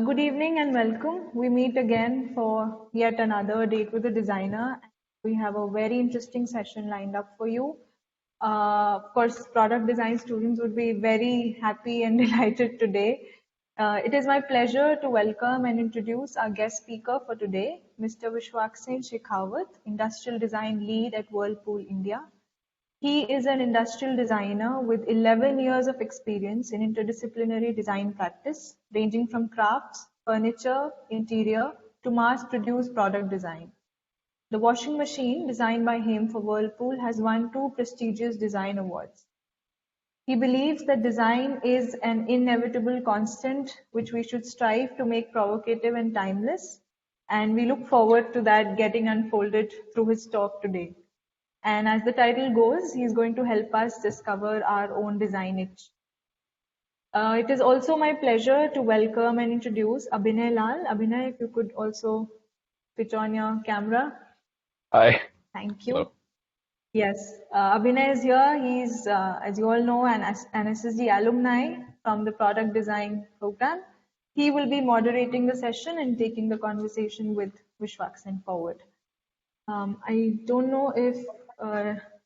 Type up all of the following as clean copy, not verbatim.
Good evening and welcome. We meet again for yet another date with a designer. We have a very interesting session lined up for you. Of course, product design students would be very happy and delighted today. It is my pleasure to welcome and introduce our guest speaker for today, Mr. Vishwaksen Shekhawat, Industrial Design Lead at Whirlpool India. He is an industrial designer with 11 years of experience in interdisciplinary design practice, ranging from crafts, furniture, interior, to mass-produced product design. The washing machine designed by him for Whirlpool has won two prestigious design awards. He believes that design is an inevitable constant which we should strive to make provocative and timeless, and we look forward to that getting unfolded through his talk today. And as the title goes, he's going to help us discover our own design niche. It is also my pleasure to welcome and introduce Abhinay Lal. Abhinay, if you could also switch on your camera. Hi. Thank you. Hello. Yes, Abhinay is here. He's, as you all know, an SSD alumni from the product design program. He will be moderating the session and taking the conversation with Vishwaksen forward. I don't know if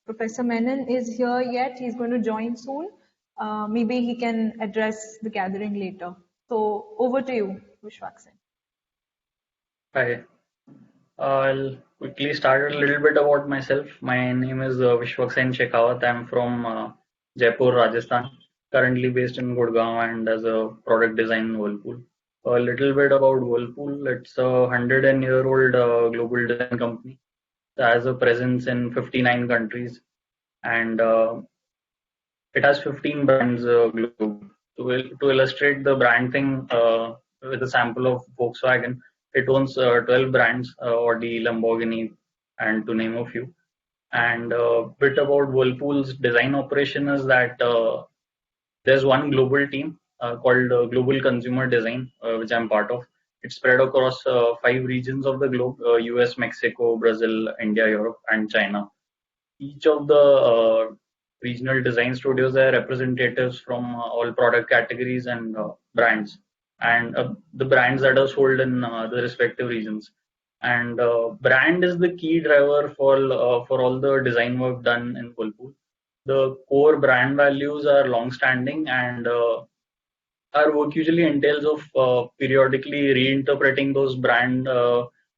Professor Menon is here yet. He's going to join soon. Maybe he can address the gathering later. So over to you, Vishwaksen. Hi. I'll quickly start a little bit about myself. My name is Vishwaksen Shekhawat. I'm from Jaipur, Rajasthan, currently based in Gurgaon and as a product design in Whirlpool. A little bit about Whirlpool. It's a 100-year-old global design company. It has a presence in 59 countries and it has 15 brands globally. To illustrate the brand thing with a sample of Volkswagen, it owns 12 brands, Audi, Lamborghini, and to name a few. And a bit about Whirlpool's design operation is that there's one global team called Global Consumer Design, which I'm part of. It's spread across 5 regions of the globe: US, Mexico, Brazil, India, Europe, and China. Each of the regional design studios are representatives from all product categories and brands, and the brands that are sold in the respective regions. And brand is the key driver for all the design work done in Whirlpool. The core brand values are long-standing, and our work usually entails of periodically reinterpreting those brand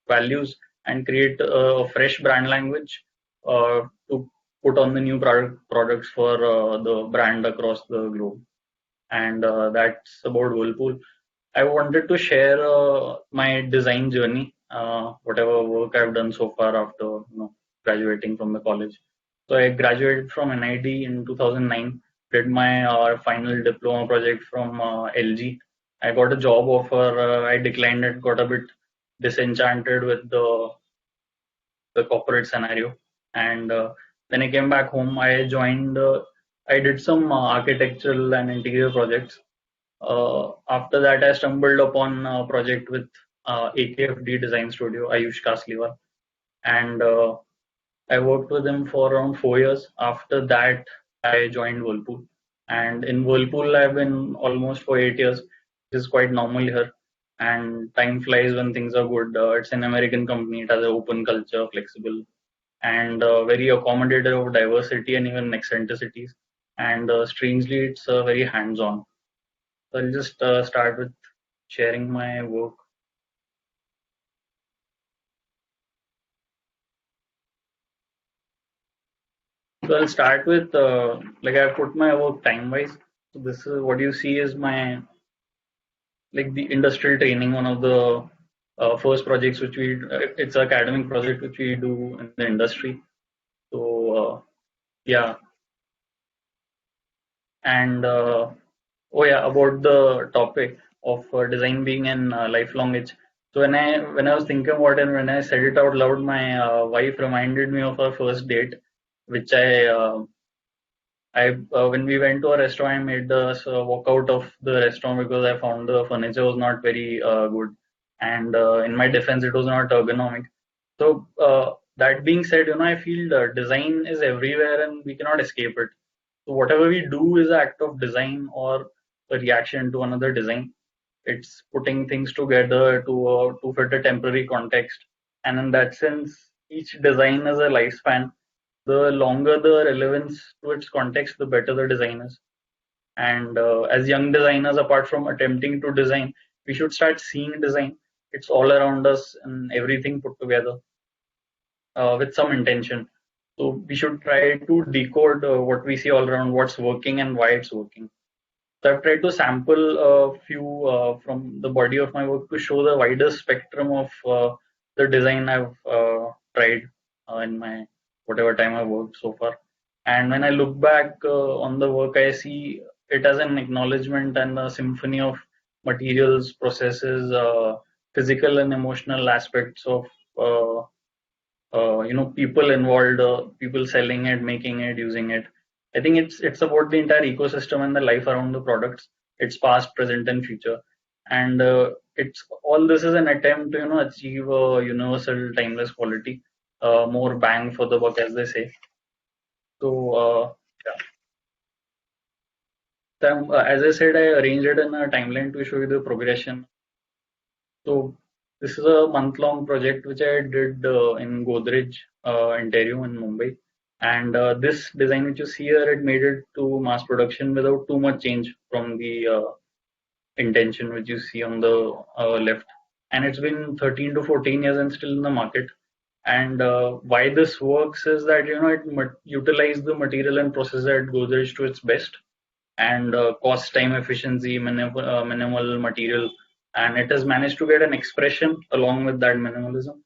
values and create a fresh brand language to put on the new products for the brand across the globe. And that's about Whirlpool. I wanted to share my design journey, whatever work I've done so far after graduating from the college. So I graduated from NIT in 2009, did my final diploma project from LG. I got a job offer. I declined it, got a bit disenchanted with the corporate scenario. And when I came back home, I joined, I did some architectural and interior projects. After that, I stumbled upon a project with AKFD Design Studio, Ayush Kasliwal, and I worked with him for around 4 years. After that, I joined Whirlpool, and in Whirlpool, I've been almost for 8 years, which is quite normal here. And time flies when things are good. It's an American company. It has an open culture, flexible, and very accommodative of diversity and even eccentricities. And strangely, it's very hands-on. So I'll just start with sharing my work. So I'll start with like I put my work time-wise. So this is what you see is my like the industrial training, one of the first projects which it's an academic project which we do in the industry. So yeah, and oh yeah, about the topic of design being an lifelong itch. So when I was thinking about it, and when I said it out loud, my wife reminded me of our first date, which I when we went to a restaurant, I made us walk out of the restaurant because I found the furniture was not very good, and in my defense, it was not ergonomic. So that being said, I feel design is everywhere and we cannot escape it. So whatever we do is an act of design or a reaction to another design. It's putting things together to fit a temporary context, and in that sense, each design has a lifespan. The longer the relevance to its context, the better the design is. And as young designers, apart from attempting to design, we should start seeing design. It's all around us and everything put together with some intention. So we should try to decode what we see all around, what's working and why it's working. So I've tried to sample a few from the body of my work to show the wider spectrum of the design I've tried in my whatever time I've worked so far. And when I look back on the work, I see it as an acknowledgement and a symphony of materials, processes, physical and emotional aspects of uh, people involved, people selling it, making it, using it. I think it's about the entire ecosystem and the life around the products. It's past, present, and future, and it's all this is an attempt to achieve a universal, timeless quality, more bang for the buck, as they say. So yeah, as I said, I arranged it in a timeline to show you the progression. So this is a month-long project which I did in Godrej, Ontario, in Mumbai. And this design which you see here, it made it to mass production without too much change from the intention which you see on the left. And it's been 13 to 14 years and still in the market. And why this works is that it utilizes the material and process at Godrej to its best, and cost, time efficiency, minimal material, and it has managed to get an expression along with that minimalism,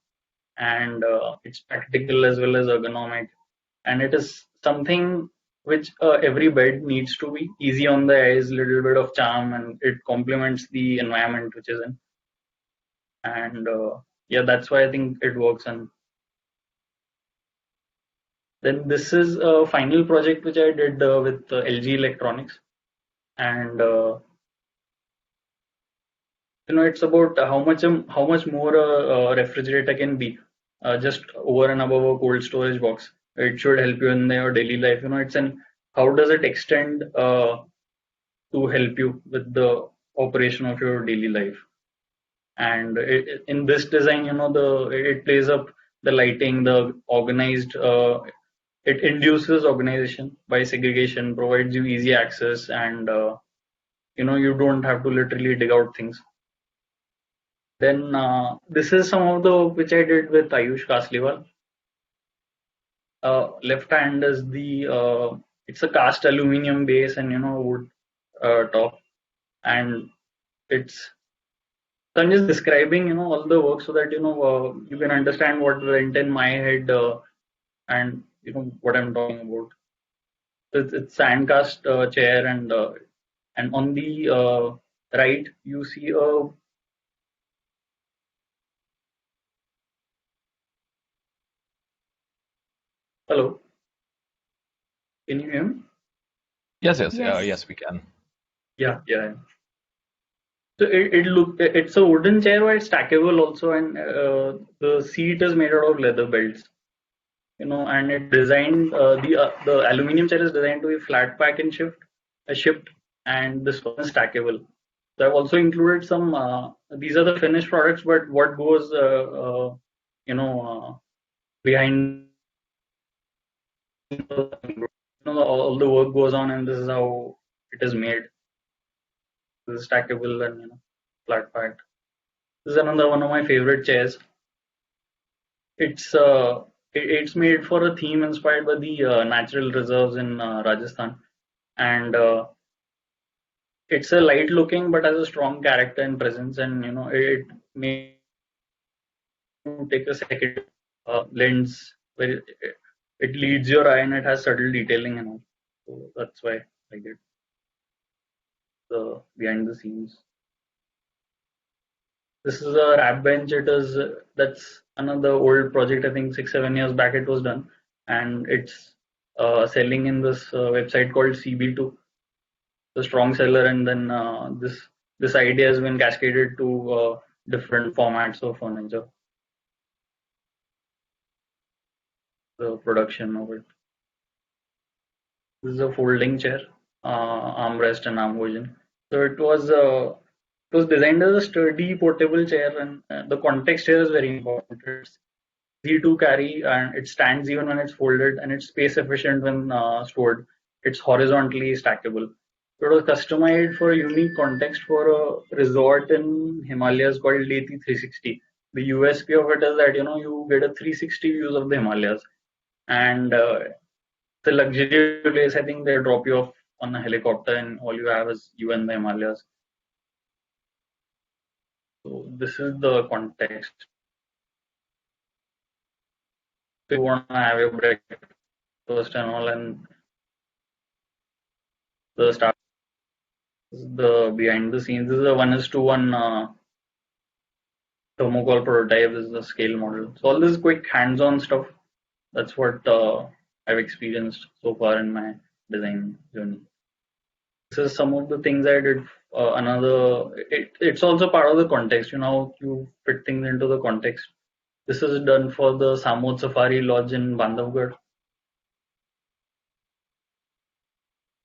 and it's practical as well as ergonomic, and it is something which every bed needs to be easy on the eyes, little bit of charm, and it complements the environment which is in, and yeah, that's why I think it works. And then this is a final project which I did with LG Electronics, and it's about how much more a refrigerator can be, just over and above a cold storage box. It should help you in your daily life. It's an how does it extend to help you with the operation of your daily life. And in this design, the it plays up the lighting, the organized, it induces organization by segregation, provides you easy access, and you don't have to literally dig out things. Then this is some of the which I did with Ayush Kasliwal. Left hand is the it's a cast aluminium base and wood top, and it's so I'm just describing all the work so that you can understand what went in my head, and what I'm talking about. It's sand cast chair, and on the right you see a hello. Can you hear me? Yes, yes, Yes. yes, we can. Yeah, yeah. So it's a wooden chair but it's stackable also, and the seat is made out of leather belts, and it designed the aluminium chair is designed to be flat pack and shipped, and this one is stackable. So I've also included some. These are the finished products, but what goes, behind, all the work goes on, and this is how it is made. This is stackable and flat packed. This is another one of my favorite chairs. It's made for a theme inspired by the natural reserves in Rajasthan, and it's a light looking but has a strong character and presence, and it may take a second lens where it leads your eye and it has subtle detailing and all. So that's why I get the behind the scenes. This is a rap bench. It is that's another old project. I think 6 7 years back it was done, and it's selling in this website called CB2, the strong seller. And then this idea has been cascaded to different formats of furniture, the production of it. This is a folding chair, armrest and arm version. So it was It was designed as a sturdy, portable chair, and the context here is very important. It's easy to carry, and it stands even when it's folded, and it's space efficient when stored. It's horizontally stackable. So it was customized for a unique context for a resort in Himalayas called Leti 360. The USP of it is that you get a 360 views of the Himalayas, and the luxury place. I think they drop you off on a helicopter, and all you have is you and the Himalayas. So this is the context. If you want to have your breakfast and all, and the start, the behind the scenes, this is a 1:1 thermocol prototype. This is the scale model. So all this quick hands-on stuff. That's what I've experienced so far in my design journey. This is some of the things I did. It's also part of the context. You fit things into the context. This is done for the Samod Safari Lodge in Bandhavgarh,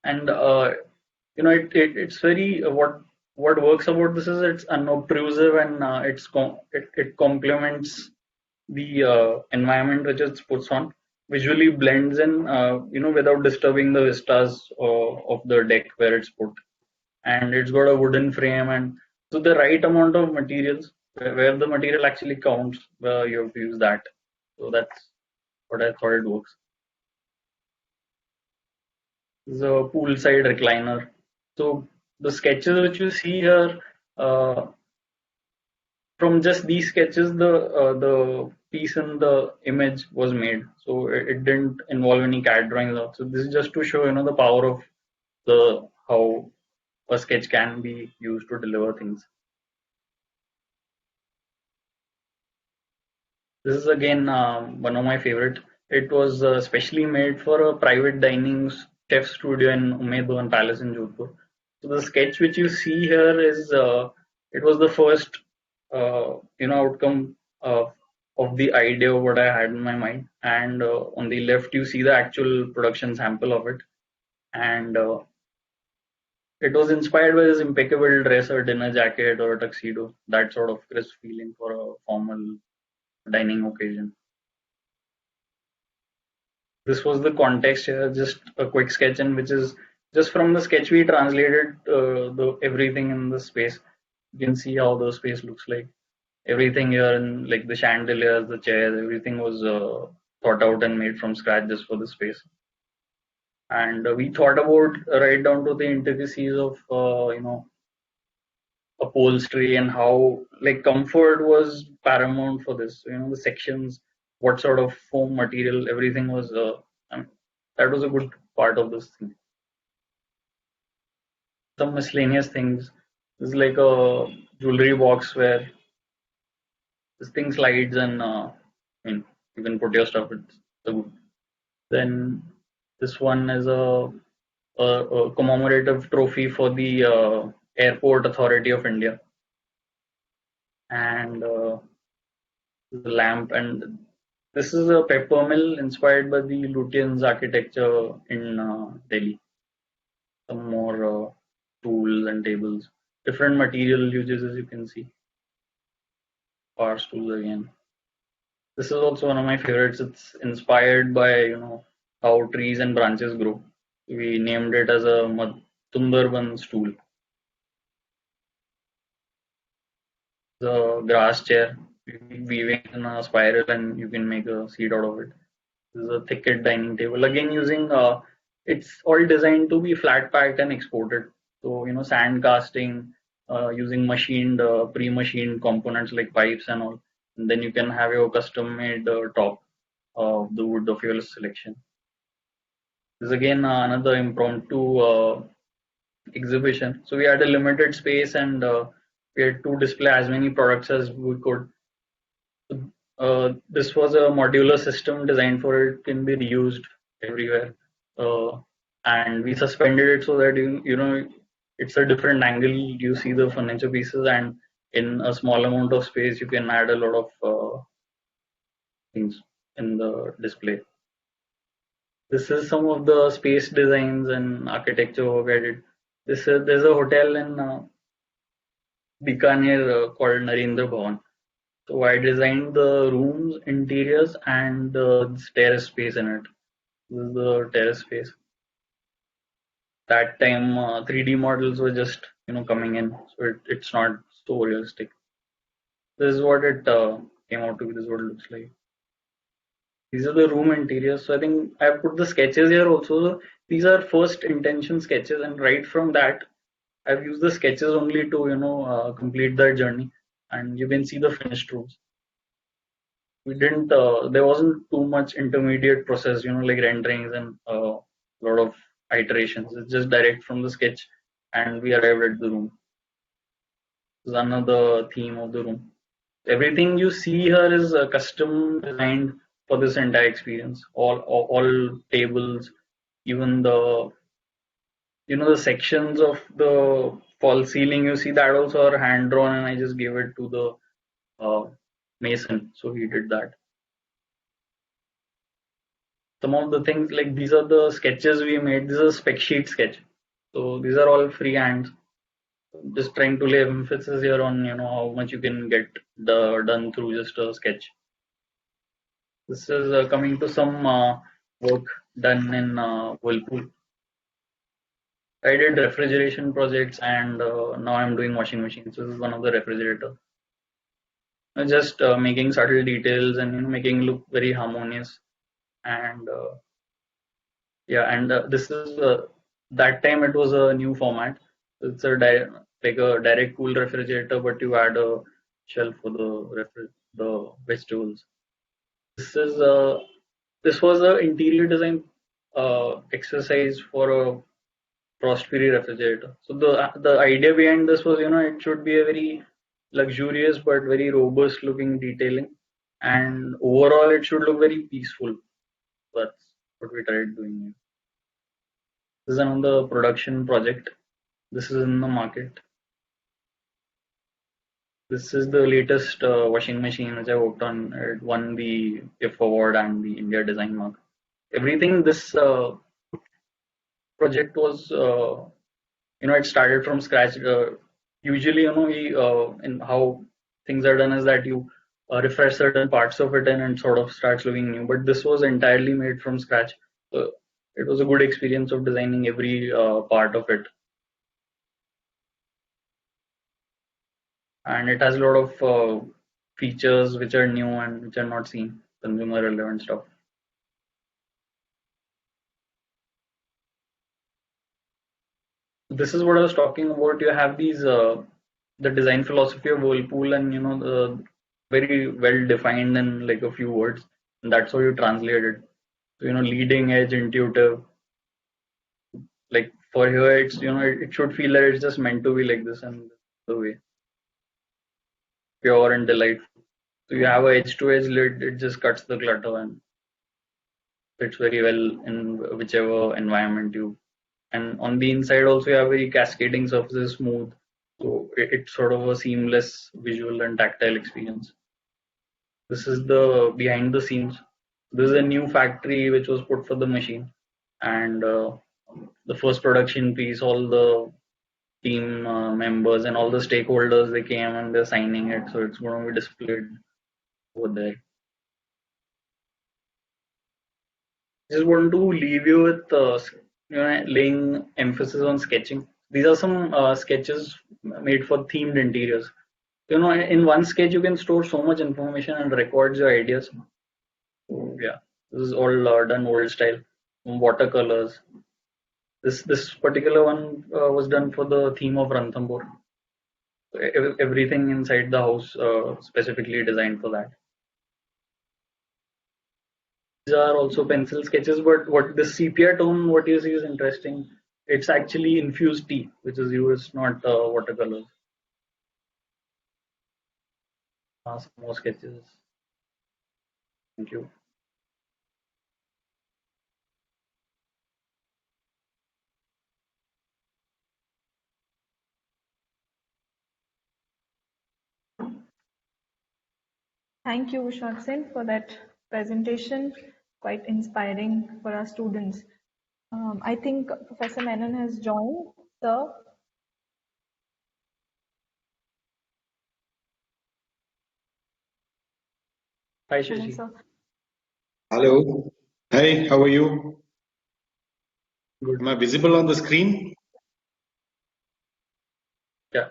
and it's very what works about this is it's unobtrusive, and it complements the environment which it puts on, visually blends in, without disturbing the vistas of the deck where it's put. And it's got a wooden frame, and so the right amount of materials, where the material actually counts, you have to use that. So that's what I thought it works. This is a poolside recliner. So the sketches which you see here, uh, from just these sketches, the piece in the image was made. So it didn't involve any CAD drawings. So this is just to show the power of the how a sketch can be used to deliver things. This is again one of my favorite. It was specially made for a private dining chef studio in Umaid Bhavan Palace in Jodhpur. So the sketch which you see here is it was the first outcome of the idea of what I had in my mind. And on the left you see the actual production sample of it, and it was inspired by this impeccable dress or dinner jacket or a tuxedo, that sort of crisp feeling for a formal dining occasion. This was the context here, just a quick sketch, and which is just from the sketch we translated the everything in the space. You can see how the space looks like. Everything here, and like the chandeliers, the chairs, everything was thought out and made from scratch just for the space. And we thought about right down to the intricacies of upholstery, and how like comfort was paramount for this. The sections, what sort of foam material, everything was. That was a good part of this thing. Some miscellaneous things. This is like a jewelry box where this thing slides, and you can put your stuff. It's so good. Then this one is a commemorative trophy for the Airport Authority of India, and the lamp, and this is a pepper mill inspired by the Lutyens architecture in Delhi. Some more tools and tables, different material uses, as you can see. Bar stools again. This is also one of my favorites. It's inspired by how trees and branches grow. We named it as a Sundarban stool. The grass chair, weaving in a spiral, and you can make a seat out of it. This is a thicket dining table. Again, using it's all designed to be flat packed and exported. So sand casting, using machined, pre-machined components like pipes and all. And then you can have your custom-made top of the wood of your selection. This is again another impromptu exhibition. So we had a limited space, and we had to display as many products as we could. This was a modular system designed for it can be reused everywhere, uh, and we suspended it so that it's a different angle. You see the furniture pieces, and in a small amount of space, you can add a lot of things in the display. This is some of the space designs and architecture work I did. There's a hotel in Bikaner called Narendra Bhavan. So I designed the rooms, interiors, and the terrace space in it. This is the terrace space. That time, 3D models were just coming in, so it's not so realistic. This is what it came out to be. This is what it looks like. These are the room interiors. So I think I've put the sketches here also. So these are first intention sketches, and right from that, I've used the sketches only to complete that journey, and you can see the finished rooms. We didn't. There wasn't too much intermediate process, like renderings and a lot of iterations. It's just direct from the sketch, and we arrived at the room. This is another theme of the room. Everything you see here is custom designed for this entire experience. All tables, even the sections of the false ceiling you see, that also are hand drawn, and I just gave it to the mason, so he did that. Some of the things, like these are the sketches we made. This is a spec sheet sketch, so these are all freehand. Just trying to lay emphasis here on how much you can get done through just a sketch. This is coming to some work done in Whirlpool. I did refrigeration projects, and now I'm doing washing machines. This is one of the refrigerator. Just making subtle details and making it look very harmonious. And yeah, and this is that time it was a new format. It's like a direct cool refrigerator, but you add a shelf for the vegetables. This is this was a interior design exercise for a frost-free refrigerator. So the idea behind this was, it should be a very luxurious but very robust looking detailing, and overall it should look very peaceful. That's what we tried doing here. This is another production project. This is in the market. This is the latest washing machine which I worked on. It won the IF award and the India Design Mark. Everything this project was it started from scratch. Usually we in how things are done is that you refresh certain parts of it and it sort of starts looking new, but this was entirely made from scratch. So it was a good experience of designing every part of it, and it has a lot of features which are new and which are not seen, consumer relevant stuff. This is what I was talking about. You have these the design philosophy of Whirlpool, and the very well defined in like a few words, and that's how you translate it. So, leading edge, intuitive. Like for here, it's it should feel that it's just meant to be like this, and the way pure and delightful. So you have a edge to edge lid, it just cuts the clutter and fits very well in whichever environment you. And on the inside also you have very cascading surfaces, smooth. So it's sort of a seamless visual and tactile experience. This is the behind the scenes. This is a new factory which was put for the machine, and the first production piece. All the team members and all the stakeholders, they came and they're signing it, so it's going to be displayed over there. Just want to leave you with laying emphasis on sketching. These are some sketches made for themed interiors. In one sketch you can store so much information and records your ideas. So, yeah, this is all done old style, watercolors. This particular one was done for the theme of Ranthambore. Everything inside the house specifically designed for that. These are also pencil sketches, but what the sepia tone, what you see is interesting. It's actually infused tea, which is used, not watercolors. Some more sketches. Thank you. Thank you, Vishwaksen, for that presentation. Quite inspiring for our students. I think Professor Menon has joined. Sir, Hi, Hello, Shashi. sir. Hello. Hi, how are you? Good. Am I visible on the screen? Yeah.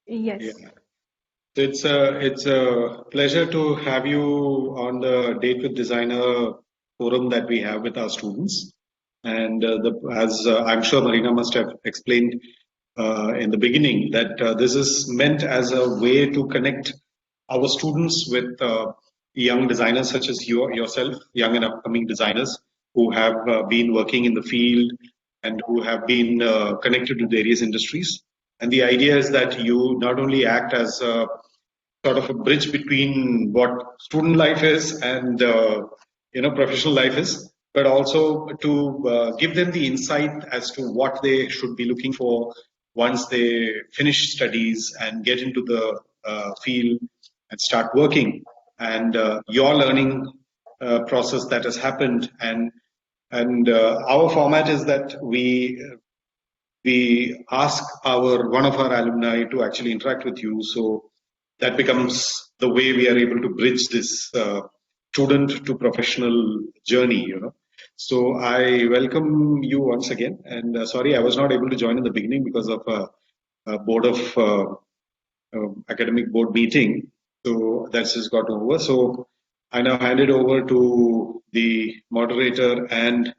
Yes. Yeah. So it's a pleasure to have you on the Date with Designer forum that we have with our students. And as I'm sure Marina must have explained in the beginning, that this is meant as a way to connect our students with young designers such as yourself, young and upcoming designers who have been working in the field and who have been connected to various industries. And the idea is that you not only act as a sort of a bridge between what student life is and professional life is, but also to give them the insight as to what they should be looking for once they finish studies and get into the field and start working, and your learning process that has happened. And our format is that we ask our one of our alumni to actually interact with you. So that becomes the way we are able to bridge this student to professional journey. So I welcome you once again. And sorry, I was not able to join in the beginning because of a board of academic board meeting. So that's just got over. So I now hand it over to the moderator and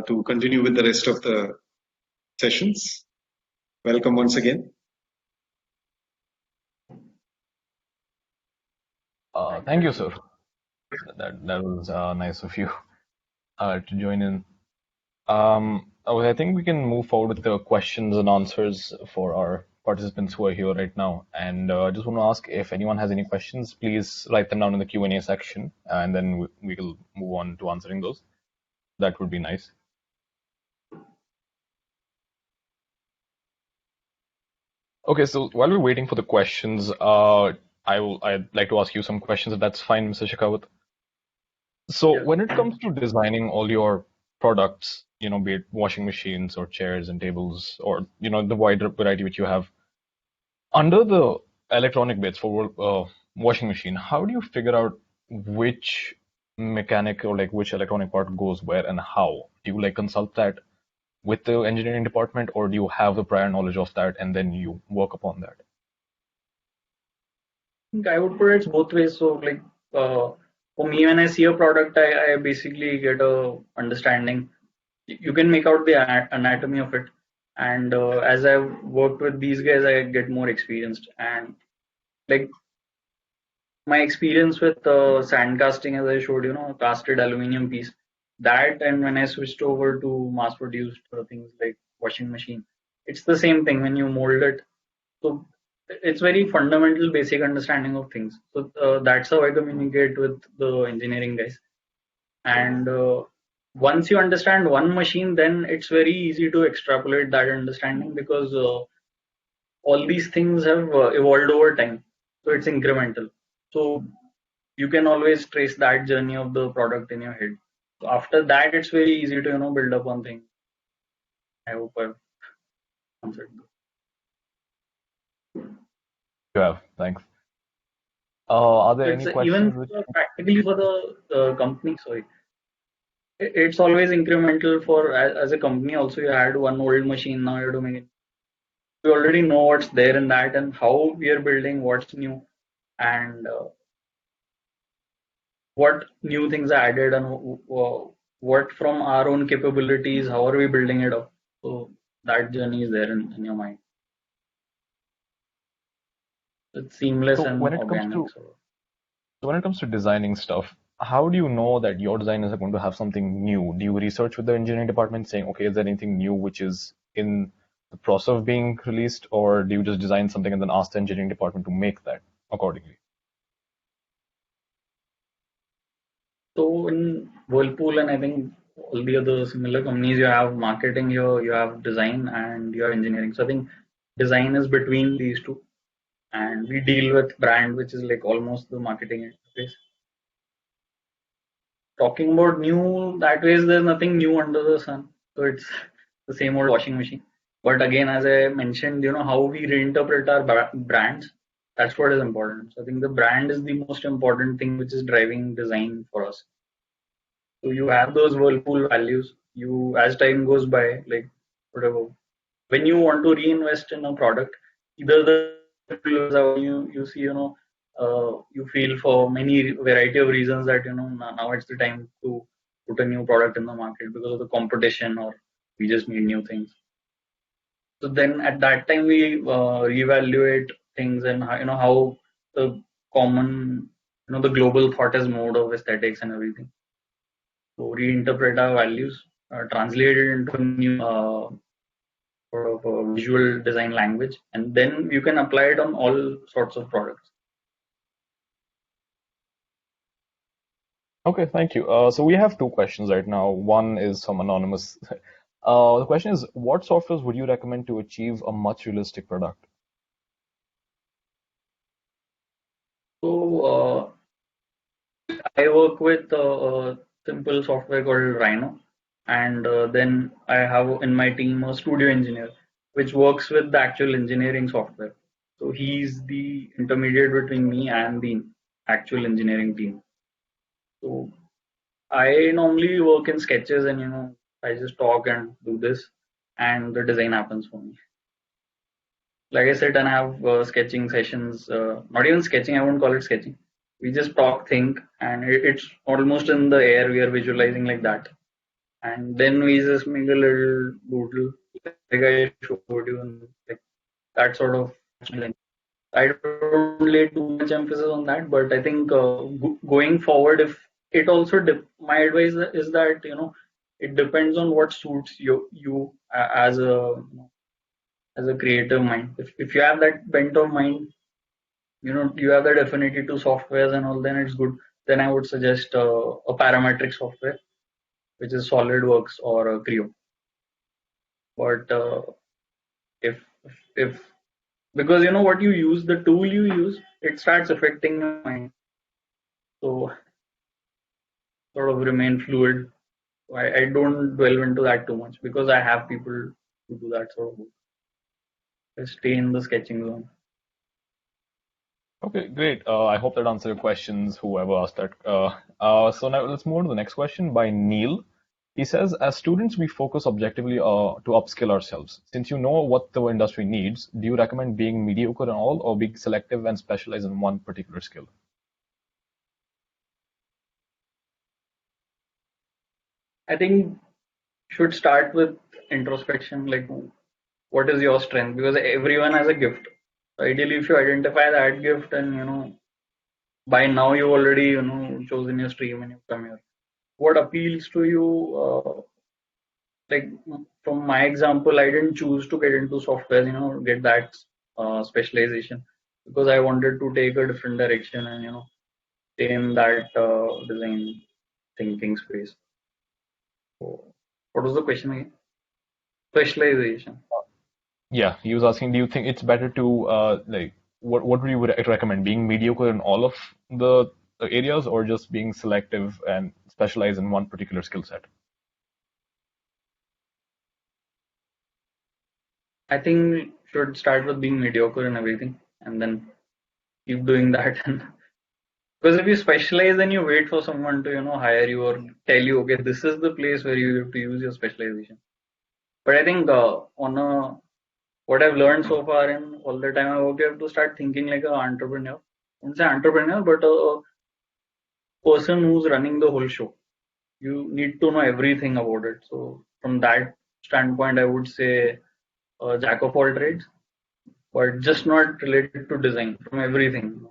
to continue with the rest of the sessions. Welcome once again. Thanks, Thank you, Shashi. sir. That was nice of you to join in. I think we can move forward with the questions and answers for our participants who are here right now. And I just want to ask if anyone has any questions, please write them down in the Q&A section, and then we will move on to answering those. That would be nice. Okay, so while we're waiting for the questions, I'd like to ask you some questions if that's fine, Mr. Shekhawat. So Yeah. when it comes to designing all your products, be it washing machines or chairs and tables, or the wider variety which you have, under the electronic bits for washing machine, how do you figure out which mechanic or like which electronic part goes where and how? Do you like consult that with the engineering department, or do you have the prior knowledge of that and then you work upon that? Think I would put it both ways. So, like, for me, when I see a product, I basically get a understanding. You can make out the anatomy of it, and as I've worked with these guys, I get more experienced. And like my experience with sand casting, as I showed, casted aluminium piece, that, and when I switched over to mass-produced things like washing machine, it's the same thing when you mold it. So it's very fundamental, basic understanding of things. So that's how I communicate with the engineering guys. And once you understand one machine, then it's very easy to extrapolate that understanding because all these things have evolved over time. So it's incremental. So you can always trace that journey of the product in your head. So after that, it's very easy to build up on things. I hope I've answered. You have, thanks. Are there any It's even questions which practically for the company. Sorry, it's always incremental for as a company. Also, you had one old machine, now you have to make it. We already know what's there in that and how we are building, what's new, and what new things are added, and what from our own capabilities, how are we building it up. So that journey is there in your mind. It's seamless so and organic. So when it comes to designing stuff, how do you know that your designers are going to have something new? Do you research with the engineering department saying, okay, is there anything new which is in the process of being released, or do you just design something and then ask the engineering department to make that accordingly? So in Whirlpool and I think all the other similar companies, you have marketing here, you have design, and you have engineering. So I think design is between these two, and we deal with brand, which is like almost the marketing interface. Talking about new, that way, there's nothing new under the sun. So it's the same old washing machine. But again, as I mentioned, how we reinterpret our brands. That's what is important. So I think the brand is the most important thing which is driving design for us. So you have those Whirlpool values. You, as time goes by, like whatever, when you want to reinvest in a product, either the you see, you feel for many variety of reasons that now it's the time to put a new product in the market because of the competition, or we just need new things. So then at that time we reevaluate things, and how the common, the global thought has moved of aesthetics and everything. So reinterpret our values, translate it into a new sort of a visual design language, and then you can apply it on all sorts of products. Okay, thank you. So we have two questions right now. One is from anonymous. The question is, what softwares would you recommend to achieve a much realistic product? So I work with a simple software called Rhino, and then I have in my team a studio engineer, which works with the actual engineering software. So he's the intermediate between me and the actual engineering team. So I normally work in sketches, and I just talk and do this, and the design happens for me. Like I said, and I have sketching sessions. Not even sketching, I won't call it sketching. We just talk, think, and it's almost in the air. We are visualizing like that, and then we just make a little doodle, like I showed you, and like that sort of thing. I don't lay too much emphasis on that, but I think going forward, if it also my advice is that it depends on what suits you as a creative mind. If you have that bent of mind, you have that affinity to softwares and all, then it's good. Then I would suggest a parametric software, which is SolidWorks or Creo. But if because what you use, the tool you use, it starts affecting your mind. So sort of remain fluid. I don't delve into that too much because I have people who do that sort of work. I stay in the sketching zone. Okay, great. I hope that answered your questions, whoever asked that. So now let's move on to the next question by Neil. He says, as students, we focus objectively to upskill ourselves. Since you know what the industry needs, do you recommend being mediocre in all or being selective and specialize in one particular skill? I think should start with introspection, like what is your strength, because everyone has a gift. So ideally, if you identify that gift, and by now you've already chosen your stream and you come here, what appeals to you, like from my example, I didn't choose to get into software, get that specialization, because I wanted to take a different direction and stay in that design thinking space. So what was the question again? Specialization. Yeah, he was asking, do you think it's better to what would you recommend? Being mediocre in all of the areas or just being selective and specialize in one particular skill set? I think should start with being mediocre in everything, and then keep doing that. And because if you specialize, then you wait for someone to hire you or tell you, okay, this is the place where you have to use your specialization. But I think what I've learned so far in all the time I work, you have to start thinking like an entrepreneur. I wouldn't say entrepreneur, but a person who's running the whole show. You need to know everything about it. So from that standpoint, I would say jack of all trades, but just not related to design. From everything,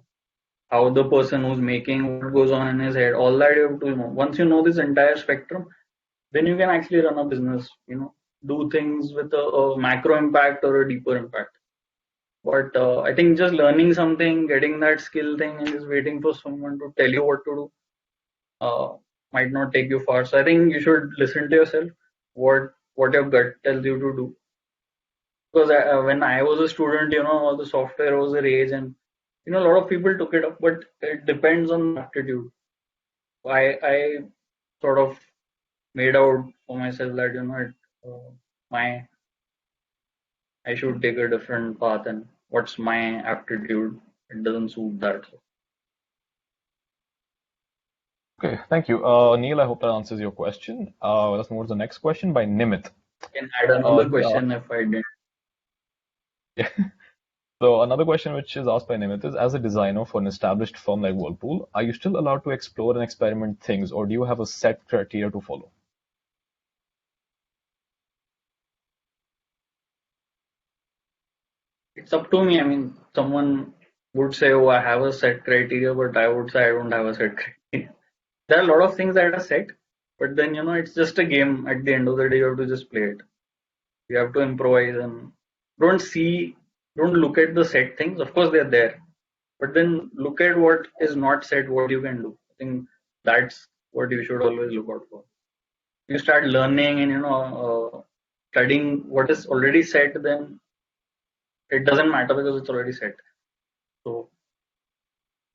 how the person who's making, what goes on in his head, all that you have to know. Once you know this entire spectrum, then you can actually run a business. Do things with a macro impact or a deeper impact. But I think just learning something, getting that skill thing, and just waiting for someone to tell you what to do might not take you far. So I think you should listen to yourself, what your gut tells you to do. Because when I was a student, all the software was a rage, and a lot of people took it up. But it depends on aptitude. I sort of made out for myself that my I should take a different path, and what's my aptitude it doesn't suit that. Okay, thank you. Neil, I hope that answers your question. Let's move to the next question by Nimit. I can add another question if I didn't. Yeah. So another question which is asked by Nimit is, as a designer for an established firm like Whirlpool, are you still allowed to explore and experiment things, or do you have a set criteria to follow? It's up to me. I mean, someone would say, "Oh, I have a set criteria," but I would say I don't have a set criteria. There are a lot of things that are set, but then it's just a game. At the end of the day, you have to just play it. You have to improvise and don't see, don't look at the set things. Of course, they're there, but then look at what is not set, what you can do. I think that's what you should always look out for. You start learning and studying what is already set, then it doesn't matter because it's already set. So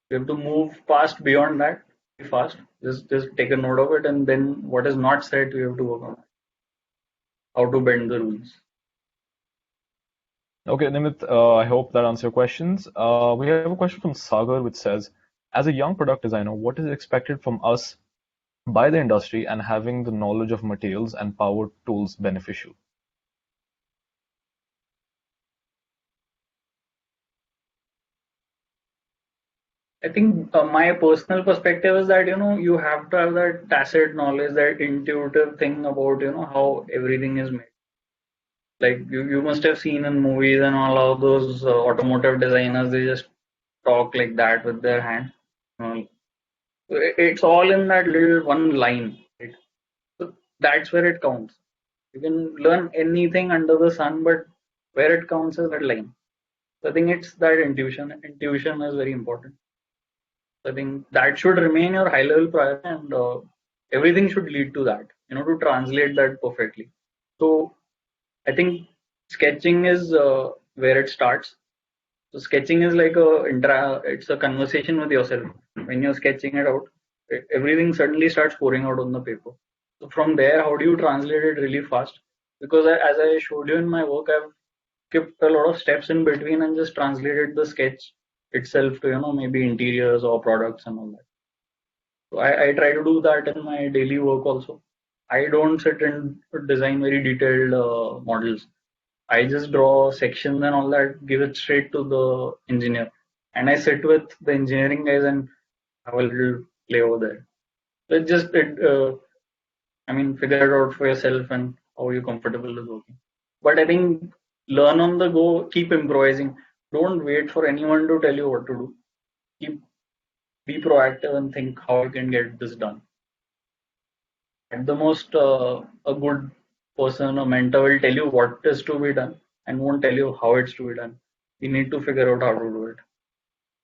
you have to move fast beyond that. Be fast. Just take a note of it, and then what is not set, you have to work on how to bend the rules. Okay, Nimit, I hope that answers your questions. We have a question from Sagar which says, as a young product designer, what is expected from us by the industry and having the knowledge of materials and power tools beneficial? I think my personal perspective is that you have to have that tacit knowledge, that intuitive thing about how everything is made. Like you must have seen in movies and all of those automotive designers, they just talk like that with their hand. Um, it's all in that little one line. Right? So that's where it counts. You can learn anything under the sun, but where it counts is that line. So I think it's that intuition. Intuition is very important. I think that should remain your high level priority, and everything should lead to that, to translate that perfectly. So I think sketching is where it starts. So sketching is like it's a conversation with yourself. When you're sketching it out, everything suddenly starts pouring out on the paper. So from there, how do you translate it really fast? Because as I showed you in my work, I've skipped a lot of steps in between and just translated the sketch itself to maybe interiors or products and all that. So I try to do that in my daily work also. I don't sit and design very detailed models. I just draw sections and all that, give it straight to the engineer, and I sit with the engineering guys and have a little play over there. So I mean, figure it out for yourself and how you're comfortable with working. But I think learn on the go, keep improvising. Don't wait for anyone to tell you what to do. Keep Be proactive and think how you can get this done. At the most, a good person, a mentor will tell you what is to be done and won't tell you how it's to be done. You need to figure out how to do it.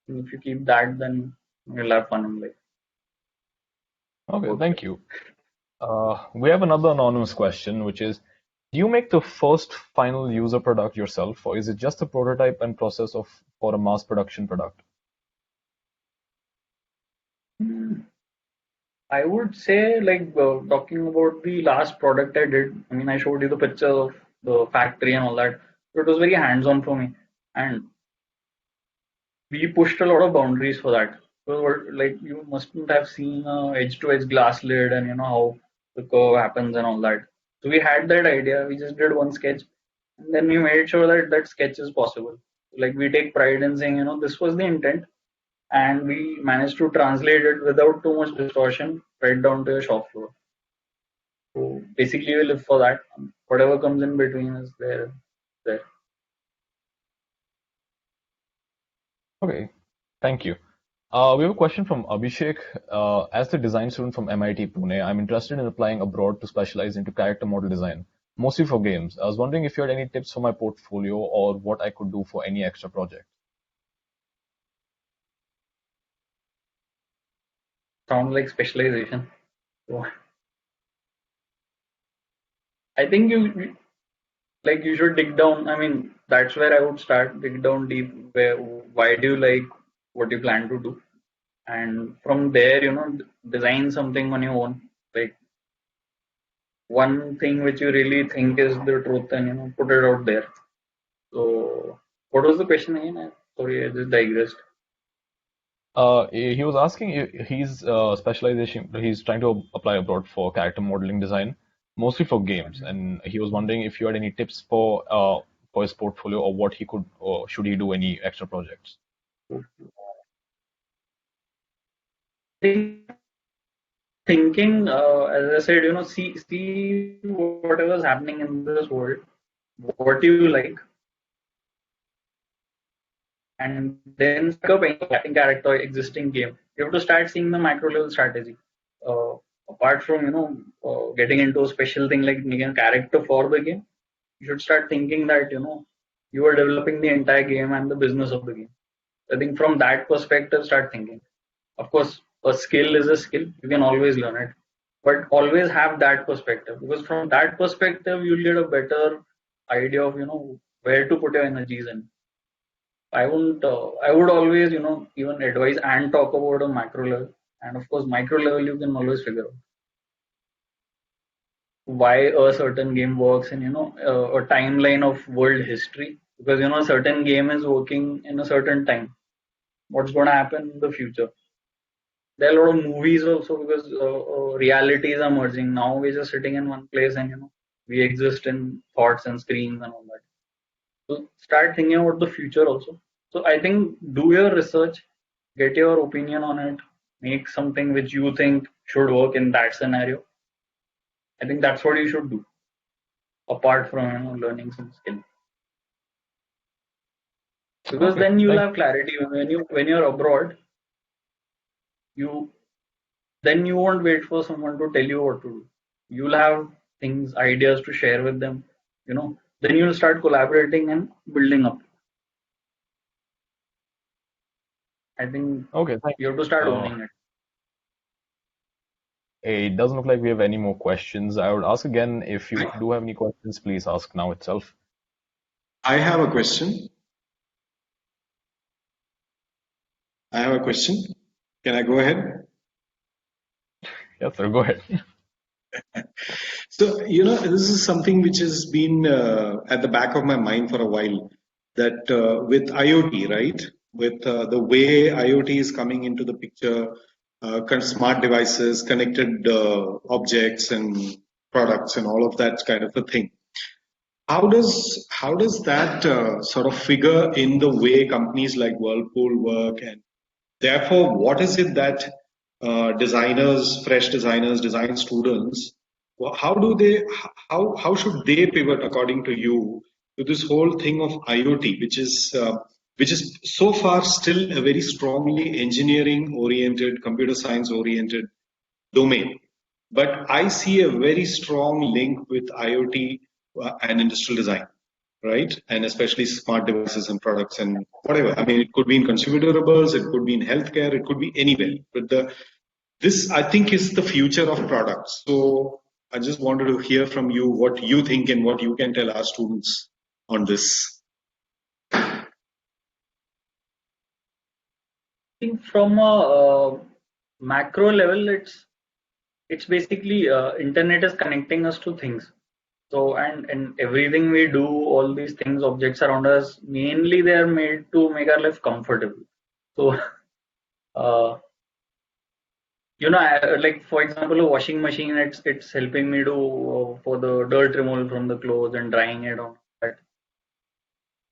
And if you keep that, then you'll have fun in life. Okay, thank you. We have another anonymous question, which is, do you make the first final user product yourself, or is it just a prototype and process for a mass production product? I would say, like, talking about the last product I did. I mean, I showed you the picture of the factory and all that. So it was very hands-on for me, and we pushed a lot of boundaries for that. So, like, you mustn't have seen a edge-to-edge glass lid and how the curve happens and all that. So we had that idea. We just did one sketch, and then we made sure that that sketch is possible. Like, we take pride in saying, this was the intent, and we managed to translate it without too much distortion right down to a shop floor. So basically, we live for that. Whatever comes in between is there. There. Okay, thank you. We have a question from Abhishek. As the design student from MIT Pune, I'm interested in applying abroad to specialize into character model design, mostly for games. I was wondering if you had any tips for my portfolio or what I could do for any extra project. Sounds like specialization. So I think you should dig down. I mean, that's where I would start. Dig down deep. Why do you like what you plan to do? And from there, design something on your own. Like one thing which you really think is the truth, and put it out there. So, what was the question again? Sorry, I just digressed. He was asking, he's specialization, he's trying to apply abroad for character modeling design, mostly for games, and he was wondering if you had any tips for his portfolio, or what he could, or should he do any extra projects? Thinking, as I said, see whatever's happening in this world, what you like, and then pick up any character existing game. You have to start seeing the macro level strategy. Uh, Apart from getting into a special thing like making a character for the game, you should start thinking that you are developing the entire game and the business of the game. I think from that perspective, start thinking. Of course, a skill is a skill. You can always learn it, but always have that perspective, because from that perspective, you'll get a better idea of where to put your energies in. I won't. I would always, even advise and talk about a macro level, and of course, micro level you can always figure out why a certain game works in a timeline of world history, because a certain game is working in a certain time. What's going to happen in the future? There are a lot of movies also, because realities are merging. Now we're just sitting in one place, and we exist in thoughts and screens and all that. So start thinking about the future also. So I think do your research, get your opinion on it, make something which you think should work in that scenario. I think that's what you should do, apart from learning some skill. Because Okay, then you'll thank have clarity when you're abroad. Then you won't wait for someone to tell you what to do. You'll have things, ideas to share with them. Then you'll start collaborating and building up. I think Okay, thank you you. have to start owning it. It doesn't look like we have any more questions. I would ask again, if you do have any questions, please ask now itself. I have a question. Can I go ahead? Yes, sir, go ahead. So, this is something which has been at the back of my mind for a while, that with IoT, right? With the way IoT is coming into the picture, smart devices, connected objects and products and all of that kind of a thing. How does that sort of figure in the way companies like Whirlpool work, and therefore, what is it that designers, fresh designers, design students, how do they, how should they pivot according to you to this whole thing of IoT, which is so far still a very strongly engineering oriented, computer science oriented domain, but I see a very strong link with IoT and industrial design, right? And especially smart devices and products and whatever. I mean, it could be in consumer durables, it could be in healthcare, it could be anywhere. But this, I think, is the future of products. So I just wanted to hear from you what you think and what you can tell our students on this. I think from a macro level, it's basically internet is connecting us to things. So and everything we do, all these things, objects around us, mainly they are made to make our life comfortable. So uh, like for example, a washing machine, it's helping me to for the dirt removal from the clothes and drying it on that.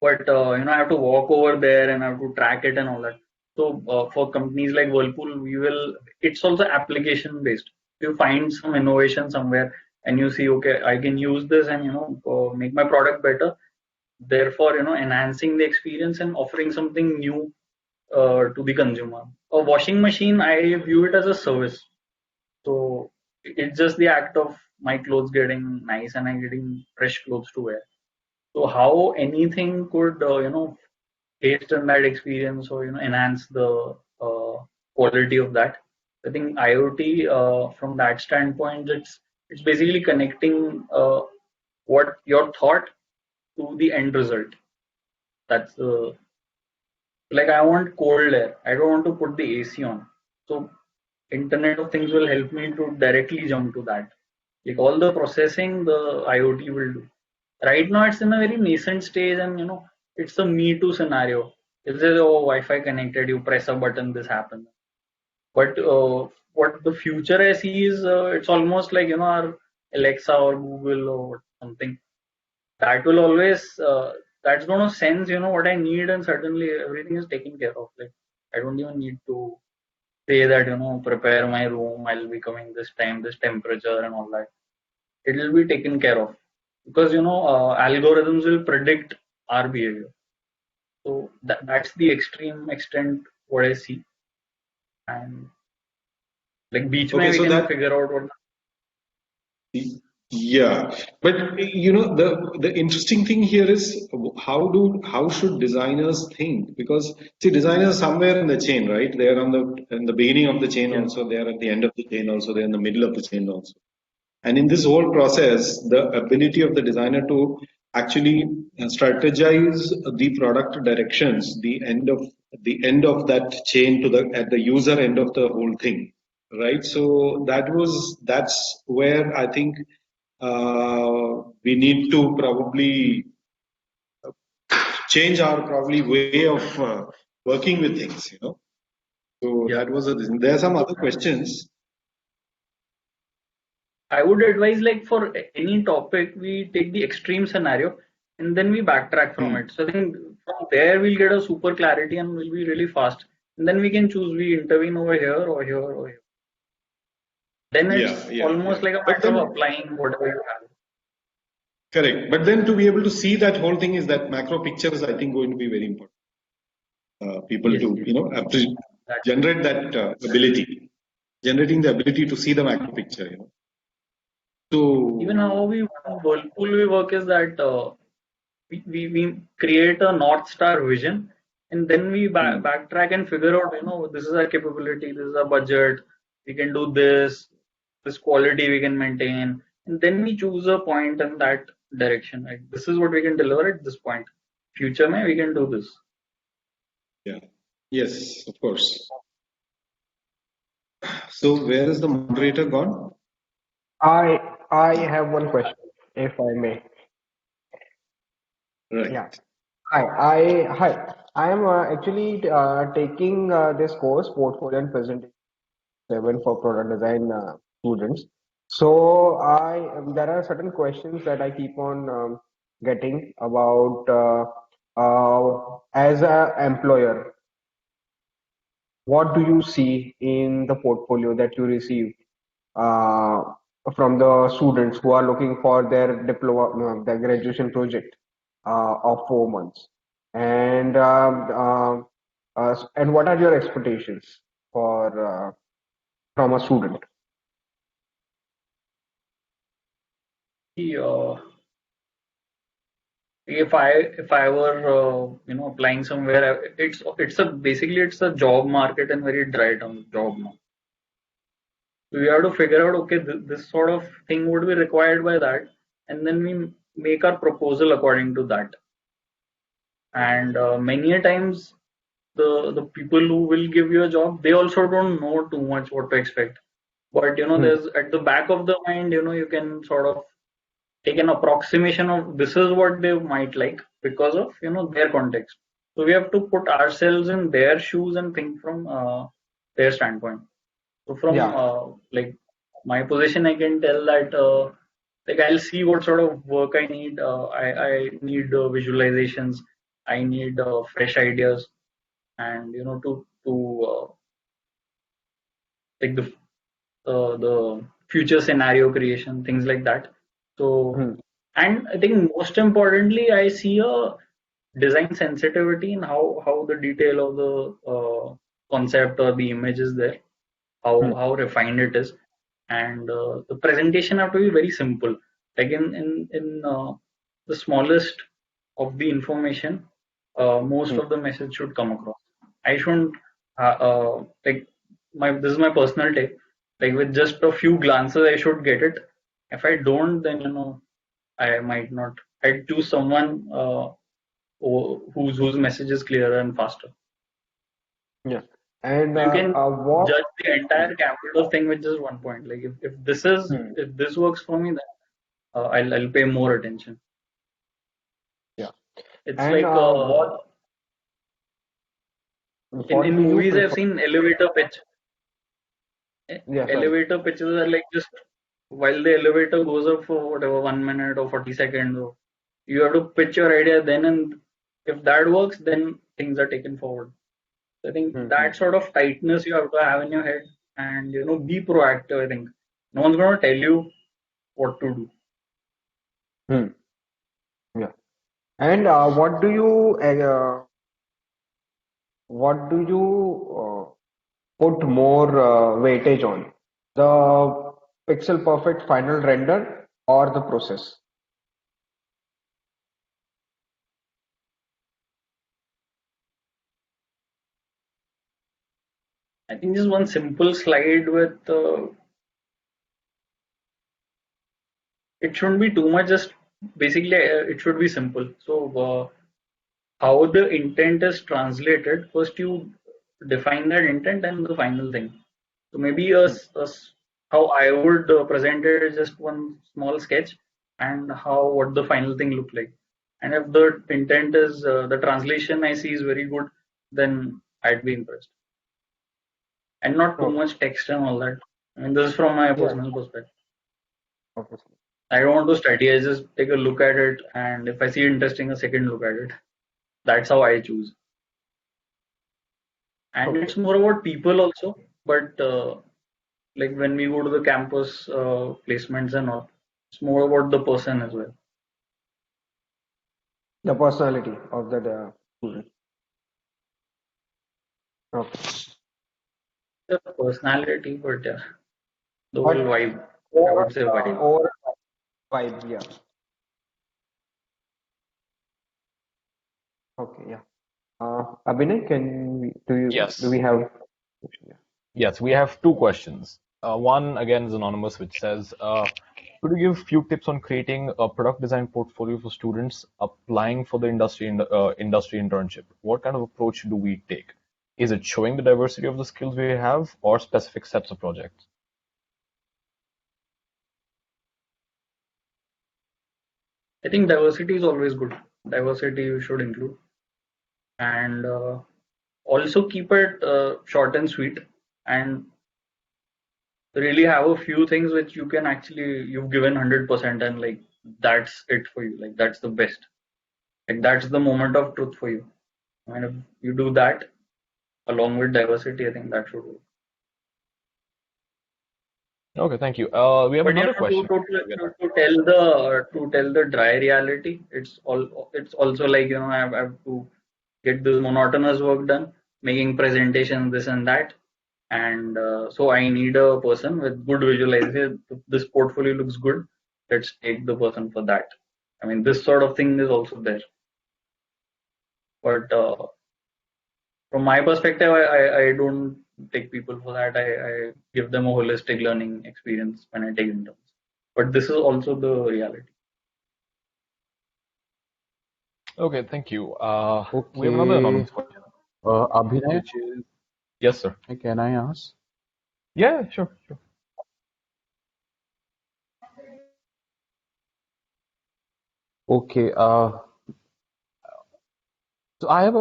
But I have to walk over there and I have to track it and all that. So for companies like Whirlpool, it's also application based. You find some innovation somewhere and you see, okay, I can use this and make my product better. Therefore, enhancing the experience and offering something new to the consumer. A washing machine, I view it as a service. So it's just the act of my clothes getting nice and I'm getting fresh clothes to wear. So how anything could hasten that experience, or enhance the quality of that. I think IoT from that standpoint, it's basically connecting what your thought to the end result. That's like I want cold air. I don't want to put the AC on. So Internet of Things will help me to directly jump to that. Like all the processing, the IoT will do. Right now, it's in a very nascent stage, and it's a Me Too scenario. If there's Wi-Fi connected, you press a button, this happens. But what the future I see is it's almost like our Alexa or Google or something that will always that's going to sense what I need, and certainly everything is taken care of. Like I don't even need to say that prepare my room, I'll be coming this time, this temperature and all that. It will be taken care of because algorithms will predict our behavior. So that's the extreme extent what I see. And like beach mein Okay, we so can that figure out what. yeah, but the interesting thing here is how should designers think? Because see, designers somewhere in the chain, right? They are on the beginning of the chain Yeah. also. They are at the end of the chain also. They are in the middle of the chain also. And in this whole process, the ability of the designer to actually strategize the product directions, the end of that chain to the at the user end of the whole thing, right? So that's where I think we need to probably change our probably way of working with things. So Yeah. that was there are some other questions. I would advise like for any topic we take the extreme scenario and then we backtrack from Hmm. it. So I think from there we'll get a super clarity and we'll be really fast. And then we can choose we intervene over here or here or here. Then Yeah, it's yeah, yeah. almost like a But matter then of applying whatever you have. correct. But then to be able to see that whole thing is that macro picture is, I think, going to be very important. People Yes, to, yes. That generate that ability, generating the ability to see the macro picture. even So, how we Whirlpool we work is that we create a North Star vision and then we hmm, backtrack and figure out, this is our capability, this is our budget, we can do this quality we can maintain, and then we choose a point in that direction. Right? This is what we can deliver at this point. Future, mein, we can do this. yeah, yes, of course. So, where is the moderator gone? I I have one question, if I may. Right. Yeah. Hi. I am actually taking this course, Portfolio and Presentation 7 for product design students. So there are certain questions that I keep on getting about as a employer, what do you see in the portfolio that you receive uh, from the students who are looking for their diploma, their graduation project of 4 months, and and what are your expectations for from a student? Uh, if I were applying somewhere, it's a job market and very dry term job now. So we have to figure out, okay, this sort of thing would be required by that, and then we make our proposal according to that. And many a times, the people who will give you a job, they also don't know too much what to expect. But Hmm. there's at the back of the mind, you can sort of take an approximation of this is what they might like because of their context. So we have to put ourselves in their shoes and think from their standpoint. So from Yeah. like my position, I can tell that like I'll see what sort of work I need. I need visualizations. I need fresh ideas, and to like the future scenario creation, things like that. So, Hmm. and I think most importantly, I see a design sensitivity in how the detail of the concept or the image is there, Hmm. how refined it is, and the presentation have to be very simple. Like in the smallest of the information, most Hmm. of the message should come across. I shouldn't like my this is my personal take. Like with just a few glances, I should get it. If I don't, then I might not. I'd choose someone whose message is clearer and faster. Yeah. And You can what? judge the entire gamut of thing with just one point. Like Hmm. if this works for me, then I'll pay more attention. Yeah. It's And like what? What In do you movies, I've prefer? seen elevator pitch. Yeah, sorry. Elevator pitches are like just while the elevator goes up for whatever 1 minute or 40 seconds, or you have to pitch your idea then, and if that works, then things are taken forward. So I think Hmm. that sort of tightness you have to have in your head, and be proactive. I think no one's gonna tell you what to do. Hmm. Yeah. And what do you put more weightage on? The pixel perfect final render or the process? I think just one simple slide with it shouldn't be too much. Just basically, it should be simple. So how the intent is translated, first you define that intent and the final thing. So maybe Hmm. how I would present it is just one small sketch, and how what the final thing look like. And if the intent is the translation I see is very good, then I'd be impressed. And not too Okay. much text and all that. I mean, this is from my Yeah, personal perspective. obviously. I don't want to study. I just take a look at it, and if I see it interesting, a second look at it. That's how I choose. And Okay. it's more about people also. But like when we go to the campus placements and all, it's more about the person as well. The personality of the student. Okay. The personality, but yeah, the whole But vibe. I over would say vibe. over vibe, yeah. Okay, yeah. Abhinay, do we Yes. have? Yeah. Yes, we have two questions. One again is anonymous, which says, could you give few tips on creating a product design portfolio for students applying for the industry internship? What kind of approach do we take? Is it showing the diversity of the skills we have, or specific sets of projects? I think diversity is always good. Diversity you should include, and also keep it short and sweet, and really have a few things which you can actually you've given 100%, and like that's it for you. Like that's the best. Like that's the moment of truth for you. And if you do that along with diversity, I think that should work. Okay, thank you. We have But another question. to tell the dry reality, it's also like I have to get this monotonous work done, making presentations, this and that, and so I need a person with good visualization. This portfolio looks good. Let's take the person for that. I mean, this sort of thing is also there, but from my perspective, I don't take people for that. I give them a holistic learning experience when I take interns. But this is also the reality. Okay, thank you. We have another Okay, anonymous question, Abhinay, which is, yes, sir. can I ask? Yeah, sure, sure. Okay, so I have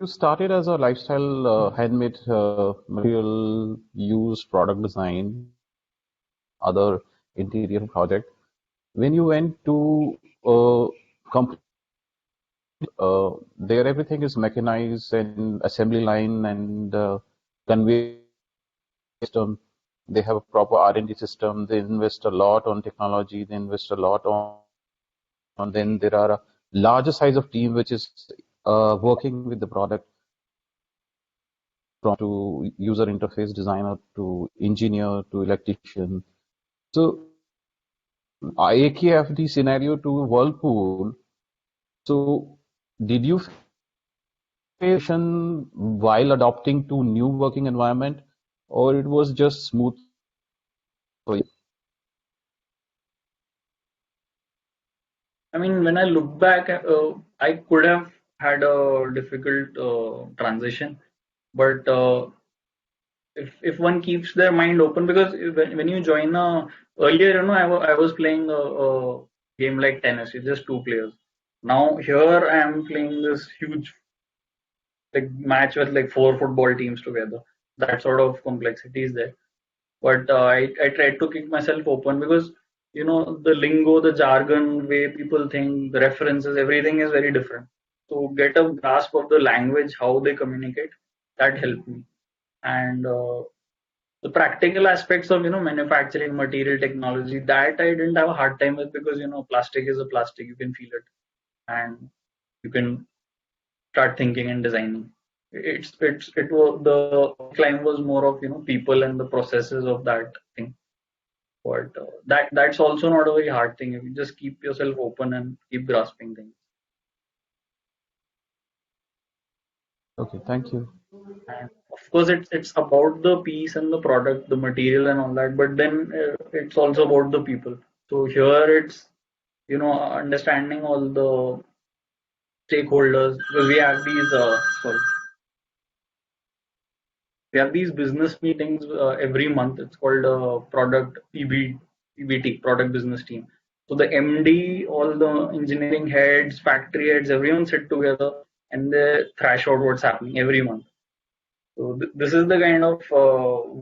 you started as a lifestyle handmade material use product design, other interior project. When you went to company, there everything is mechanized and assembly line and conveyor system. They have a proper R&D system. They invest a lot on technology. They invest a lot on. And then there are a larger size of team which is working with the product from to user interface designer to engineer to electrician. So AKFD scenario to Whirlpool. So did you face while adopting to new working environment, or it was just smooth for you? I mean, when I look back, I could have had a difficult transition, but if one keeps their mind open, because when you join earlier, I was playing a game like tennis, it's just two players. Now here I am playing this huge like match with like 4 football teams together. That sort of complexity is there. But I tried to keep myself open because the lingo, the jargon, way people think, the references, everything is very different. So get a grasp of the language, how they communicate, that helped me. And the practical aspects of manufacturing, material technology, that I didn't have a hard time with because plastic is a plastic, you can feel it, and you can start thinking and designing. It was the climb was more of people and the processes of that thing. But that's also not a very hard thing if you just keep yourself open and keep grasping things. Okay, thank you. And of course, it's about the piece and the product, the material and all that. But then it's also about the people. So here it's understanding all the stakeholders because we have these business meetings every month. It's called product PBT, product business team. So the MD, all the engineering heads, factory heads, everyone sit together and they thrash out what's happening every month. So this is the kind of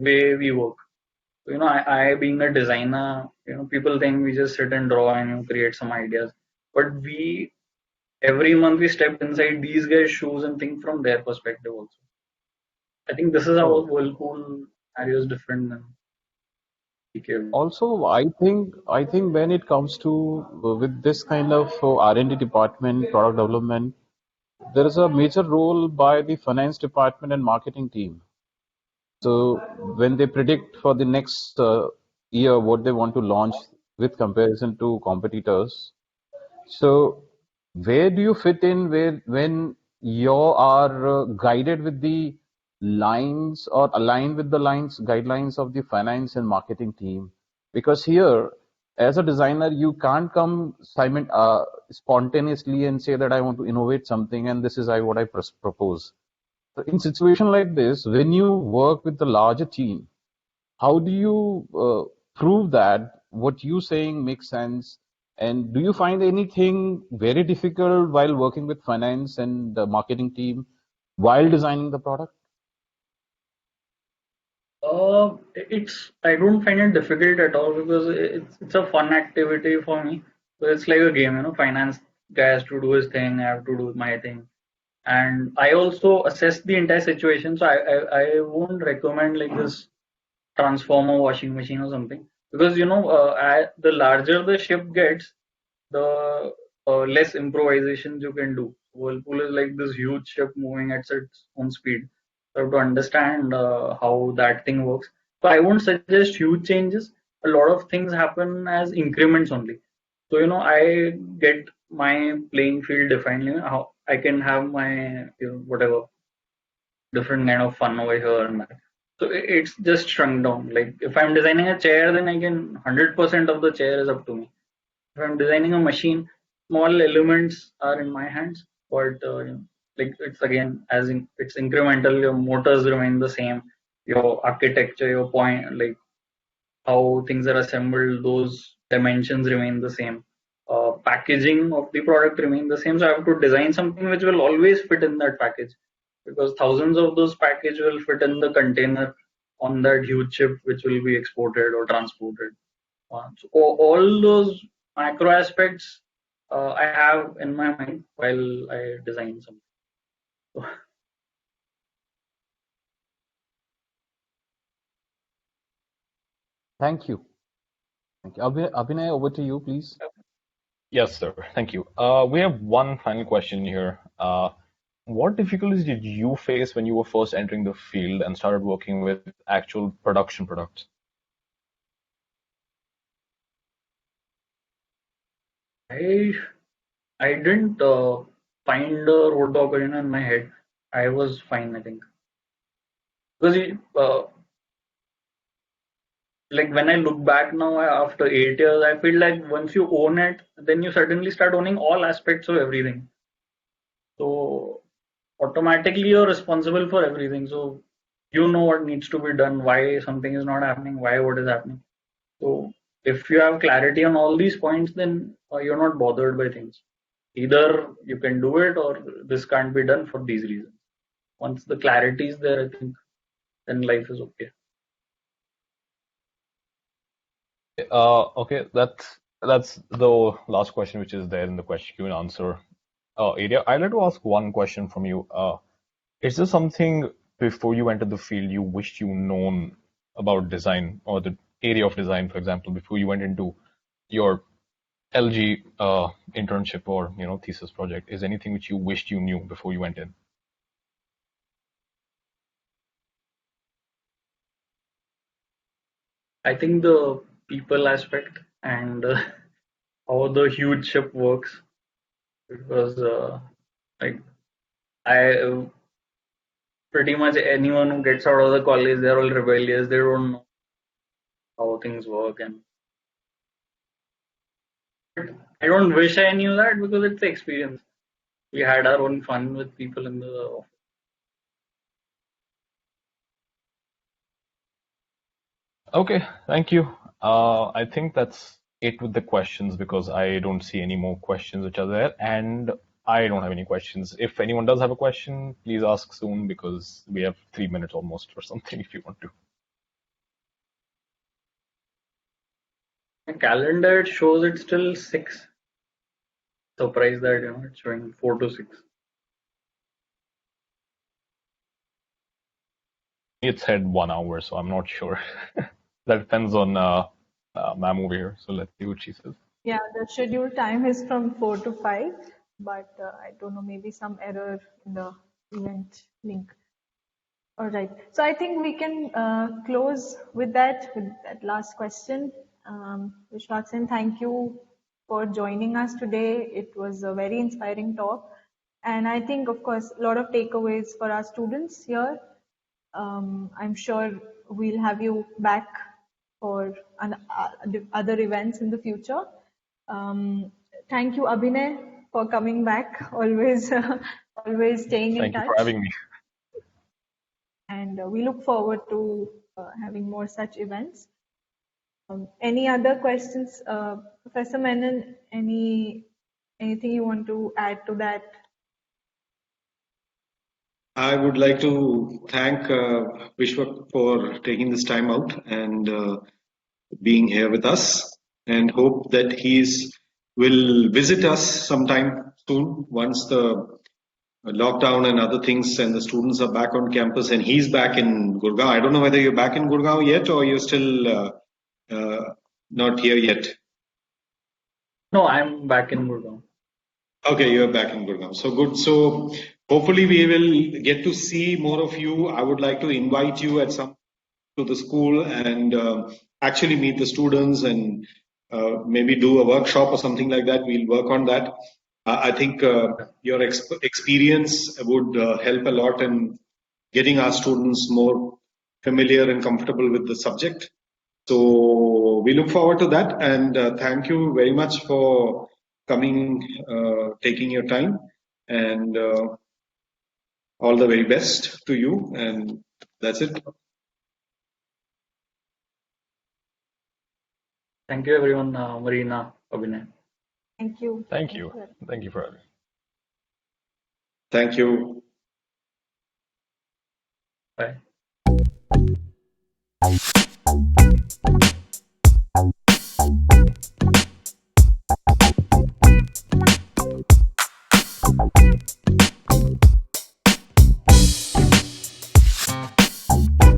way we work. So, I being a designer, people think we just sit and draw and create some ideas. But every month we step inside these guys' shoes and think from their perspective also. I think this is how Oh, Whirlpool scenario is different than PK. also, I think when it comes to with this kind of R&D department, product development, there is a major role by the finance department and marketing team. So when they predict for the next year what they want to launch with comparison to competitors, so where do you fit in where when you are guided with the lines or aligned with the lines guidelines of the finance and marketing team? Because here, as a designer, you can't come spontaneously and say that I want to innovate something and this is what I propose. So in situation like this, when you work with the larger team, how do you prove that what you saying makes sense? And do you find anything very difficult while working with finance and the marketing team while designing the product? I don't find it difficult at all because it's a fun activity for me. So it's like a game, Finance guy has to do his thing, I have to do my thing, and I also assess the entire situation. So I won't recommend like this transformer washing machine or something because the larger the ship gets, the less improvisations you can do. Whirlpool is like this huge ship moving at its own speed. So you have to understand how that thing works. So I won't suggest huge changes. A lot of things happen as increments only. So I get my playing field defined. How I can have my whatever different kind of fun over here and that. So it's just shrunk down. Like if I'm designing a chair, then I can 100% of the chair is up to me. If I'm designing a machine, small elements are in my hands, but like it's again it's incremental. Your motors remain the same, your architecture, your point, like how things are assembled, those dimensions remain the same. Packaging of the product remain the same. So I have to design something which will always fit in that package because thousands of those package will fit in the container on that huge ship which will be exported or transported. So all those macro aspects I have in my mind while I design something. So, Thank you. Thank you. Abhinay, over to you, please. Yes, sir. Thank you. We have one final question here. What difficulties did you face when you were first entering the field and started working with actual production products? I I didn't find a roadblock in my head. I was fine, I think, because like when I look back now after 8 years, I feel like once you own it, then you suddenly start owning all aspects of everything. So automatically you're responsible for everything. So you know what needs to be done, why something is not happening, why what is happening. So if you have clarity on all these points, then you're not bothered by things. Either you can do it or this can't be done for these reasons. once the clarity is there, I think then life is okay. Okay, that's the last question which is there in the question and answer area. I'd like to ask one question from you. Is there something before you entered the field you wished you known about design or the area of design, for example, before you went into your LG internship or thesis project? Is anything which you wished you knew before you went in? I think the people aspect and how the huge ship works, because like I pretty much anyone who gets out of the college, they're all rebellious. They don't know how things work, and I don't wish I knew that because it's the experience. We had our own fun with people in the office. Okay, thank you. I think that's it with the questions because I don't see any more questions which are there, and I don't have any questions. If anyone does have a question, please ask soon because we have 3 minutes almost or something if you want to. The calendar it shows it's still 6. Surprised that it's showing 4 to 6. It said 1 hour, so I'm not sure. That depends on ma'am over here. So let's see what she says. Yeah, the scheduled time is from 4 to 5, but I don't know, maybe some error in the event link. All right. So I think we can close with that last question. Vishwaksen, thank you for joining us today. It was a very inspiring talk. And I think, of course, a lot of takeaways for our students here. I'm sure we'll have you back for other events in the future. Thank you, Abhinay, for coming back. Always, always staying in touch. Thank you for having me. And we look forward to having more such events. Any other questions, Professor Menon? Anything you want to add to that? I would like to thank Vishwak for taking this time out and being here with us, and hope that will visit us sometime soon once the lockdown and other things and the students are back on campus and he's back in Gurgaon. I don't know whether you're back in Gurgaon yet or you're still not here yet. No, I'm back in Gurgaon. Okay, you're back in Gurgaon. So good. So hopefully we will get to see more of you. I would like to invite you to the school and actually meet the students and maybe do a workshop or something like that. We'll work on that. I think your experience would help a lot in getting our students more familiar and comfortable with the subject. So we look forward to that, and thank you very much for coming, taking your time, and all the very best to you. And that's it. Thank you, everyone. Marina, Abhinay. Thank you. Thank you. Thank you for having me. Thank you. Bye.